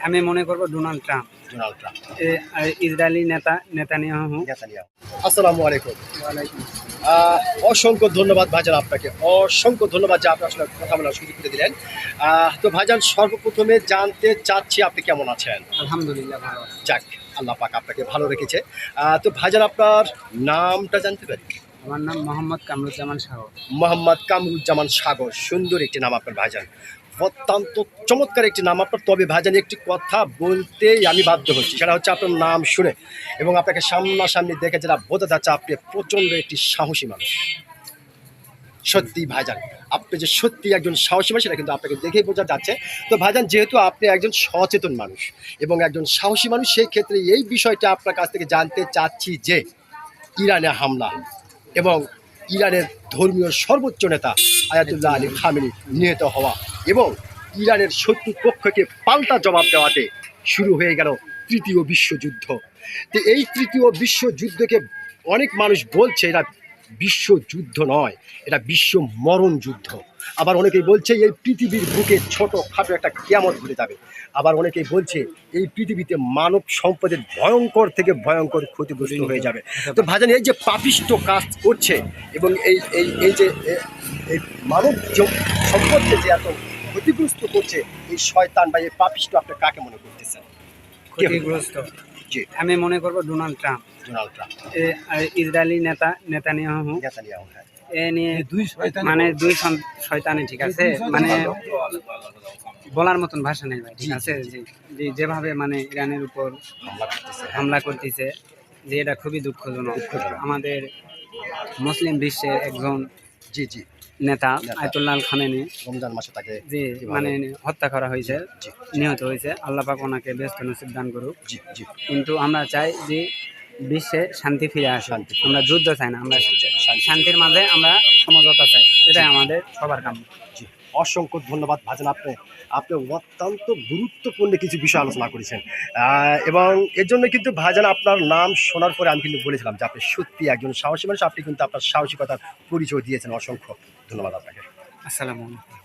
আমি মনে করব ডোনাল্ড ট্রাম্প। Donald Trump. আর ইসরায়েলি নেতানিয়াহু। আসসালামু আলাইকুম। ওয়ালাইকুম। অসংখ্য ধন্যবাদ ভাইজান আপনাকে, অসংখ্য ধন্যবাদ যে আপনি আসলে কথা বলার সুযোগ করে দিলেন। তো ভাইজান সর্বপ্রথমে জানতে চাচ্ছি আপনি কেমন আছেন? আলহামদুলিল্লাহ ভালো আছি। যাক, আল্লাহ পাক আপনাকে ভালো রেখেছে। তো ভাইজান আপনার নামটা জানতে পারি? আমার নাম মোহাম্মদ কামরুজ্জামান সাগর। মোহাম্মদ কামরুজ্জামান সাগর, সুন্দর একটি নাম আপনার ভাইজান, অত্যন্ত চমৎকার একটি নাম আপনার। তবে ভাইজান একটি কথা বলতেই আমি বাধ্য হচ্ছি, সেটা হচ্ছে আপনার নাম শুনে এবং আপনাকে সামনাসামনি দেখে যেটা বোঝা যাচ্ছে আপনি প্রচণ্ড একটি সাহসী মানুষ। সত্যি ভাইজান, আপনি যে সত্যি একজন সাহসী মানুষ সেটা কিন্তু আপনাকে দেখেই বোঝা যাচ্ছে। তো ভাইজান, যেহেতু আপনি একজন সচেতন মানুষ এবং একজন সাহসী মানুষ, সেই ক্ষেত্রে এই বিষয়টা আপনার কাছ থেকে জানতে চাচ্ছি যে ইরানে হামলা এবং ইরানের ধর্মীয় সর্বোচ্চ নেতা আয়াতুল্লাহ আলী খামেনি নিহত হওয়া এবং ইরানের শত্রু পক্ষকে পাল্টা জবাব দেওয়াতে শুরু হয়ে গেল তৃতীয় বিশ্বযুদ্ধ। তো এই তৃতীয় বিশ্বযুদ্ধকে অনেক মানুষ বলছে এটা বিশ্বযুদ্ধ নয়, এটা বিশ্ব মরণ যুদ্ধ। আবার অনেকেই বলছে এই পৃথিবীর বুকে ছোটোখাটো একটা কিয়ামত ঘটে যাবে। আবার অনেকেই বলছে এই পৃথিবীতে মানব সম্পদের ভয়ঙ্কর থেকে ভয়ঙ্কর ক্ষতিগ্রস্ত হয়ে যাবে। তো ভাইজান, এই যে পাপিষ্ট কাজ করছে এবং এই এই এই যে এই মানব সম্পদকে যে এত ক্ষতিগ্রস্ত করছে, এই শয়তান বা এই পাপিষ্ট আপনি কাকে মনে করতেছেন? ক্ষতিগ্রস্ত জি, আমি মনে করব ডোনাল্ড ট্রাম্প। Donald Trump. আর ইসরায়েলি নেতানিয়াহু। নেতানিয়াহু, হ্যাঁ। এ নিয়ে মানে দুই শয়তানি, ঠিক আছে, মানে বলার মতন ভাষা নেই ভাই, ঠিক আছে। যেভাবে মানে ইরানের উপর হামলা করতেছে, যে এটা খুবই দুঃখজনক। আমাদের মুসলিম বিশ্বের একজন জি জি নেতা আয়াতুল্লাহ আল খামেনি রমজান মাসে তাকে যে মানে হত্যা করা হয়েছে, জি নিহত হয়েছে। আল্লাহ পাক ওনাকে ব্যস্ত নসিব দান করুক। জি জি কিন্তু আমরা চাই যে বিশ্বে শান্তি ফিরে আসে। শান্তি। আমরা যুদ্ধ চাই না, আমরা শান্তির মাঝে আমরা সমঝোতা চাই, এটাই আমাদের সবার কাম্য। জি, অসংখ্য ধন্যবাদ ভাইজান, আপনি অত্যন্ত গুরুত্বপূর্ণ কিছু বিষয় আলোচনা করেছেন এবং এর জন্য কিন্তু ভাইজান আপনার নাম শোনার পরে আমি কিন্তু বলেছিলাম যে আপনি সত্যি একজন সাহসী মানুষ। আপনি কিন্তু আপনার সাহসিকতার পরিচয় দিয়েছেন। অসংখ্য ধন্যবাদ আপনাকে। আসসালামু আলাইকুম।